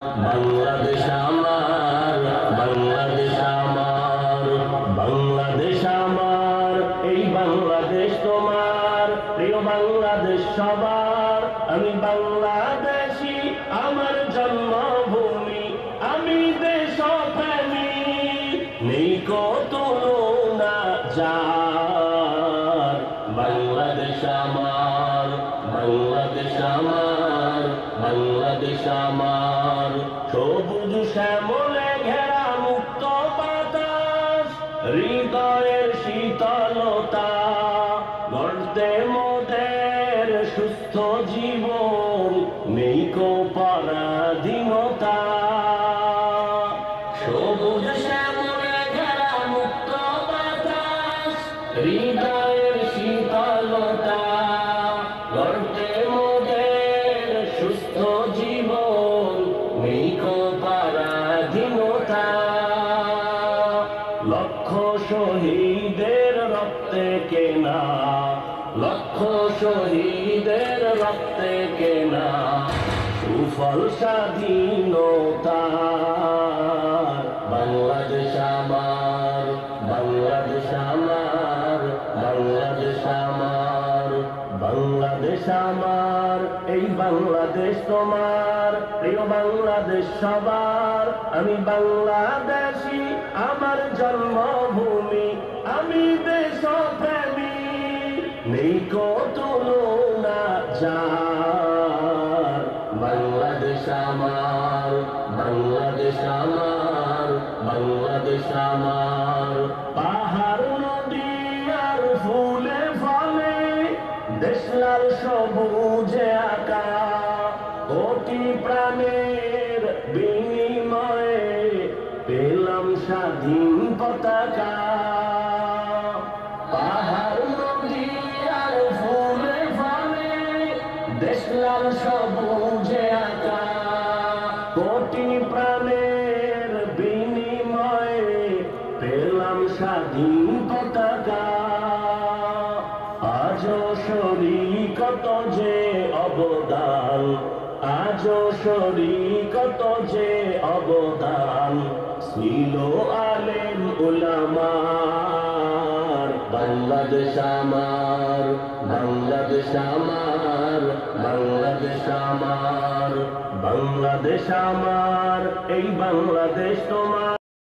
বাংলাদেশ আমার, বাংলাদেশ আমার, বাংলাদেশ আমার, এই বাংলাদেশ তোমার, প্রিয় বাংলাদেশ সবার। আমি বাংলাদেশী, আমার জন্মভূমি, আমি দেশপ্রেমী, নেই কত তুলনা যার। বাংলাদেশ আমার, বাংলাদেশ আমার, বাংলাদেশ আমার, সবুজ শ্যামলে ঘেরা মুক্ত বাতাস, হৃদয়ের শীতলতা, গর্তে মোদের সুস্থ জীবন, নেই কো পরাধীনতা। সবুজ শ্যামলে ঘেরা মুক্ত বাতাস, হৃদয়ের শীতলতা, গর্তে মোদের সুস্থ জীবন, নেই কো পরাধীনতা। লক্ষ শহীদের রক্তে কেনা, লক্ষ শহীদের রক্তে কেনা, সুফল স্বাধীনতার। বাংলাদেশ আমার, বাংলাদেশ আমার, বাংলাদেশ আমার, বাংলাদেশ আমার, এই বাংলাদেশ তোমার, প্রিয় বাংলাদেশ সবার। আমি বাংলাদেশী, আমার জন্মভূমি, আমি দেশপ্রেমী, নেই কো তুলনা যার। বাংলাদেশ আমার, বাংলাদেশ আমার, বাংলাদেশ আমার, পাহাড় নদী আর ফুলে ফলে, দেশ লাল সবুজে আঁকা, কোটি প্রাণের বিনিময়ে পেলাম স্বাধীন পতাকা। পাহাড় নদী আর ফুলে ফলে, দেশ লাল সবুজে আঁকা, কোটি প্রাণের বিনিময়ে পেলাম স্বাধীন পতাকা। আজও শরীকত যে অবদান, আজও শরীকত যে অবদান, ছিল আলেম উলামার। বাংলাদেশ আমার, বাংলাদেশ আমার, বাংলাদেশ আমার, বাংলাদেশ আমার, এই বাংলাদেশ তোমার।